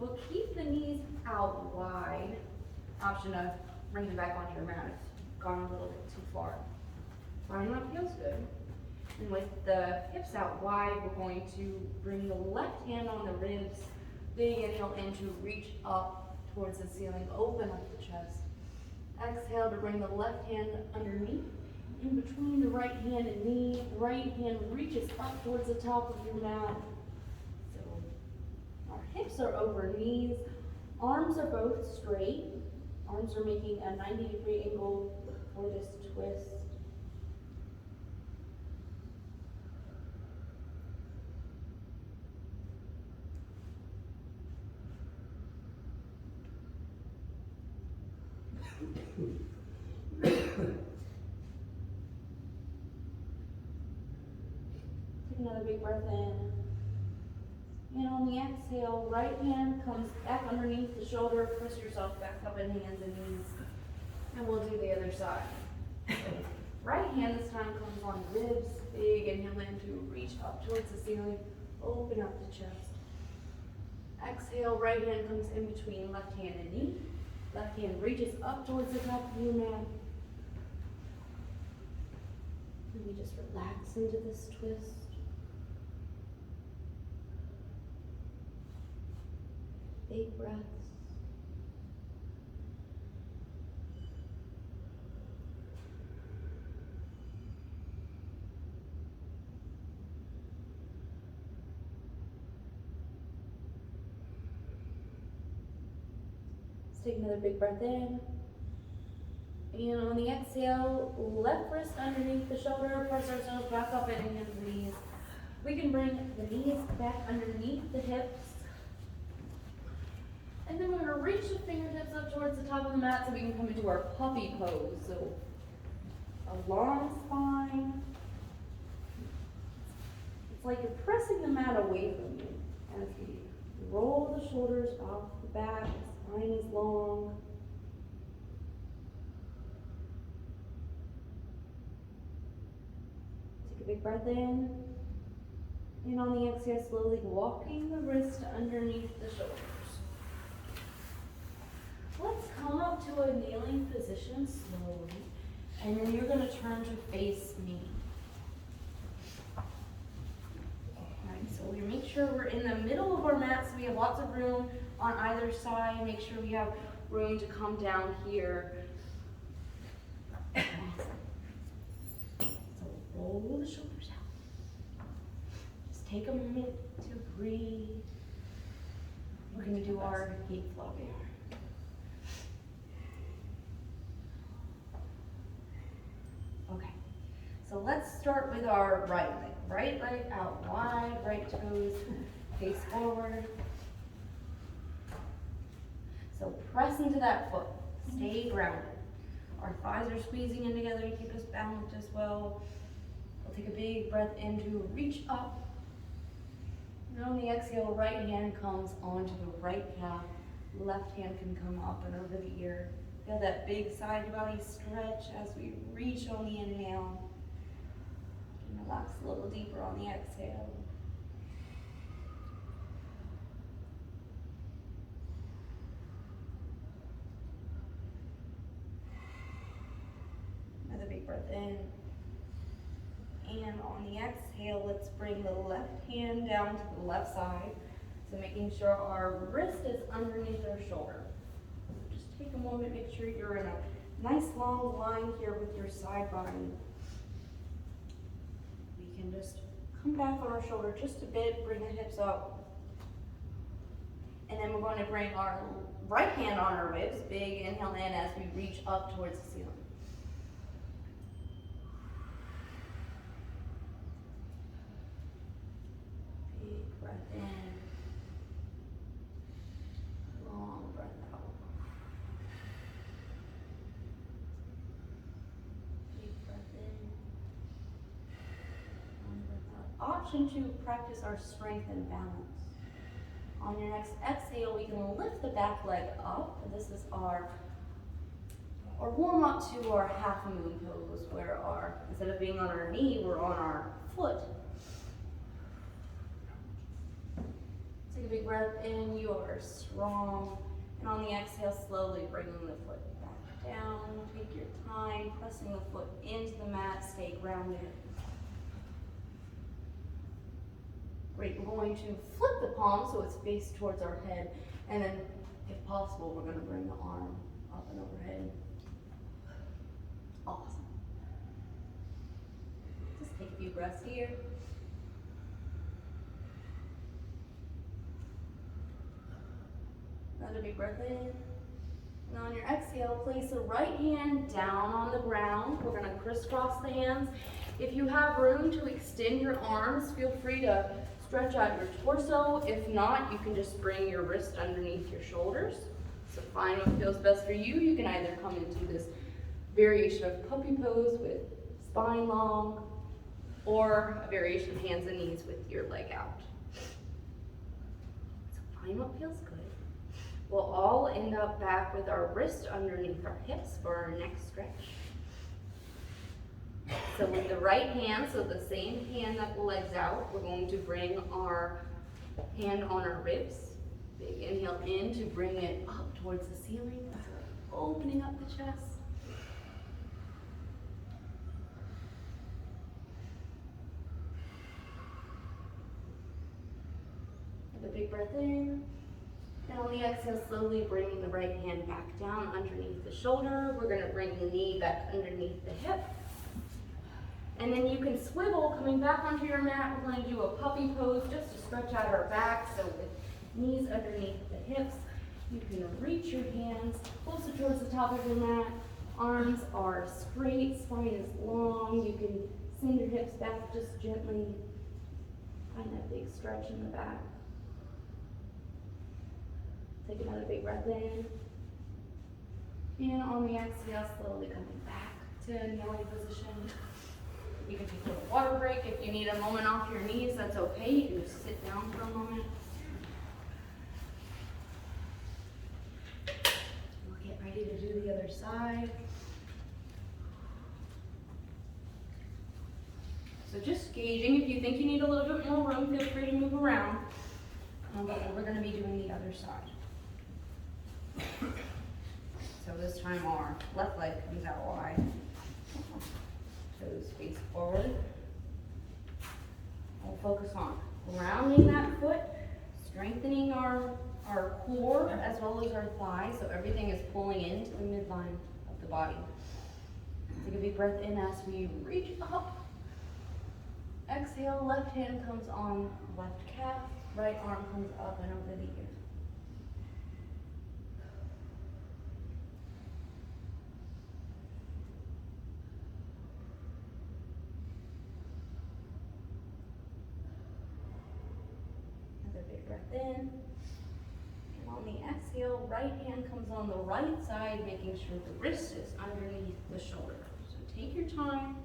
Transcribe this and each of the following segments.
We'll keep the knees out wide. Option of bringing back onto your mat if you've gone a little bit too far. Find what feels good. And with the hips out wide, we're going to bring the left hand on the ribs. Big inhale in to reach up towards the ceiling. Open up the chest. Exhale to bring the left hand underneath. In between the right hand and knee. The right hand reaches up towards the top of your mat. So our hips are over knees. Arms are both straight. Arms are making a 90-degree angle for this twist. Take another big breath in. And on the exhale, right hand comes back underneath the shoulder. Press yourself back up in hands and knees. And we'll do the other side. So right hand this time comes on ribs. Big inhale in to reach up towards the ceiling. Open up the chest. Exhale, right hand comes in between left hand and knee. Left hand reaches up towards the top of your mat. And we just relax into this twist. Big breaths. Let's take another big breath in. And on the exhale, left wrist underneath the shoulder, press ourselves back up in hands and knees. We can bring the knees back underneath the hips. And then we're going to reach the fingertips up towards the top of the mat so we can come into our puppy pose. So a long spine. It's like you're pressing the mat away from you as we roll the shoulders off the back. The spine is long. Take a big breath in. And on the exhale, slowly walking the wrist underneath the shoulders. Let's come up to a kneeling position slowly, and then you're going to turn to face me. Alright, so we make sure we're in the middle of our mat so we have lots of room on either side. Make sure we have room to come down here. So roll the shoulders out. Just take a minute to breathe. We're going to do our gate flow there. Okay, so let's start with our right leg. Right leg out wide, right toes face forward. So press into that foot. Stay grounded. Our thighs are squeezing in together to keep us balanced as well. We'll take a big breath in to reach up. And on the exhale, right hand comes onto the right calf. Left hand can come up and over the ear. Feel that big side body stretch as we reach on the inhale. And relax a little deeper on the exhale. Another big breath in. And on the exhale, let's bring the left hand down to the left side. So making sure our wrist is underneath our shoulder. Take a moment, make sure you're in a nice long line here with your side body. We can just come back on our shoulder just a bit, bring the hips up. And then we're going to bring our right hand on our ribs, big inhale in as we reach up towards the ceiling. Big breath in. Long breath out. Option to practice our strength and balance. On your next exhale, we can lift the back leg up. And this is our warm up to our half moon pose, where instead of being on our knee, we're on our foot. Take a big breath in, you are strong. And on the exhale, slowly bringing the foot back down. Take your time, pressing the foot into the mat, stay grounded. Great, we're going to flip the palm so it's faced towards our head. And then, if possible, we're going to bring the arm up and overhead. Awesome. Just take a few breaths here. Another big breath in. And on your exhale, place the right hand down on the ground. We're going to crisscross the hands. If you have room to extend your arms, feel free to stretch out your torso. If not, you can just bring your wrist underneath your shoulders. So find what feels best for you. You can either come into this variation of puppy pose with spine long, or a variation of hands and knees with your leg out. So find what feels good. We'll all end up back with our wrist underneath our hips for our next stretch. So with the right hand, so the same hand that the leg's out, we're going to bring our hand on our ribs. Big inhale in to bring it up towards the ceiling. So opening up the chest. Have a big breath in. And on the exhale, slowly bringing the right hand back down underneath the shoulder. We're going to bring the knee back underneath the hip. And then you can swivel, coming back onto your mat. We're going to do a puppy pose just to stretch out our back. So with knees underneath the hips, you can reach your hands closer towards the top of your mat. Arms are straight, spine is long. You can send your hips back just gently. Find that big stretch in the back. Take another big breath in. And on the exhale, slowly coming back to kneeling position. You can take a little water break. If you need a moment off your knees, that's okay. You can just sit down for a moment. We'll get ready to do the other side. So just gauging. If you think you need a little bit more room, feel free to move around. But we're going to be doing the other side. So this time our left leg comes out wide. Toes face forward. We'll focus on rounding that foot, strengthening our core as well as our thighs, so everything is pulling into the midline of the body. Take a big breath in as we reach up. Exhale, left hand comes on left calf, right arm comes up and over the ear. Breath in, and on the exhale, right hand comes on the right side, making sure the wrist is underneath the shoulder. So take your time,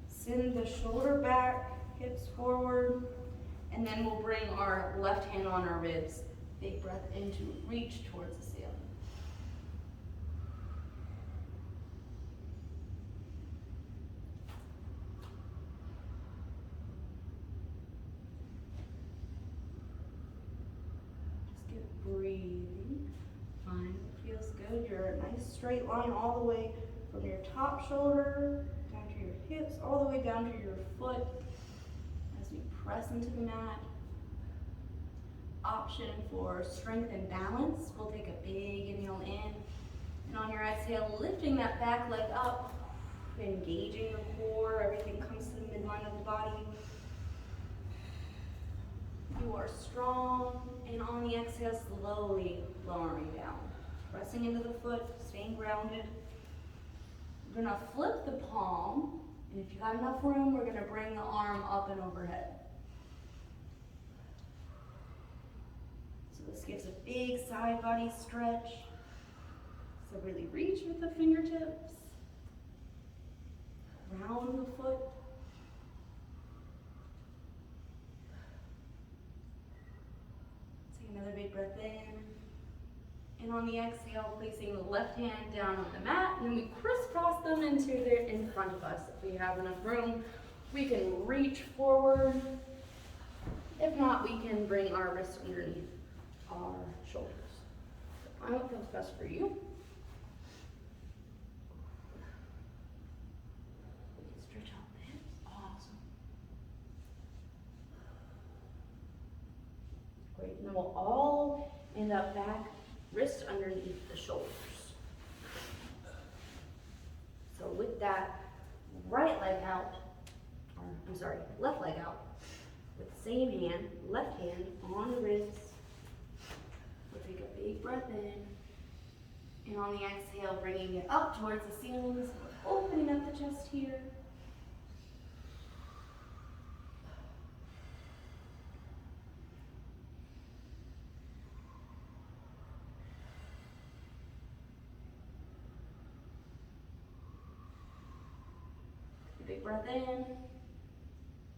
send the shoulder back, hips forward, and then we'll bring our left hand on our ribs. Big breath in to reach towards the ceiling. Breathing. Fine. Feels good. You're a nice straight line all the way from your top shoulder down to your hips, all the way down to your foot as we press into the mat. Option for strength and balance. We'll take a big inhale in, and on your exhale, lifting that back leg up, engaging the core. Everything comes to the midline of the body. You are strong, and on the exhale, slowly lowering down. Pressing into the foot, staying grounded. We're gonna flip the palm, and if you have enough room, we're gonna bring the arm up and overhead. So this gives a big side body stretch. So really reach with the fingertips. Round the foot. Another big breath in, and on the exhale, placing the left hand down on the mat, and then we crisscross them into there in front of us. If we have enough room, we can reach forward If not, we can bring our wrists underneath our shoulders. Find what feels best for you. We can stretch out the hips. Awesome. Great. And then we'll all end up back, wrists underneath the shoulders. So with that, right leg out, or I'm sorry, left leg out. With the same hand, left hand on the wrists. We'll take a big breath in. And on the exhale, bringing it up towards the ceiling. So we're opening up the chest here. Big breath in.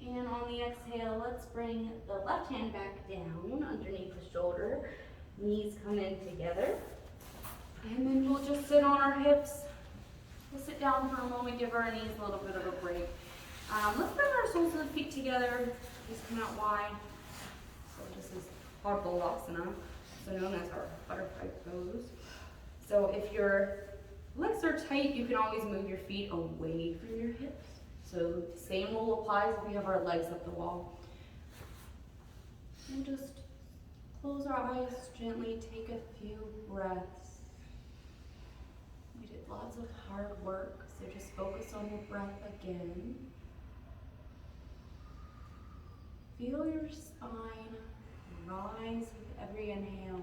And on the exhale, let's bring the left hand back down underneath the shoulder. Knees come in together. And then we'll just sit on our hips. We'll sit down for a moment, give our knees a little bit of a break. Let's bring our soles of the feet together. Just come out wide. So this is our Asana, so known as our butterfly pose. So if your legs are tight, you can always move your feet away from your hips. So same rule applies if we have our legs up the wall. And just close our eyes, gently take a few breaths. We did lots of hard work, so just focus on your breath again. Feel your spine rise with every inhale.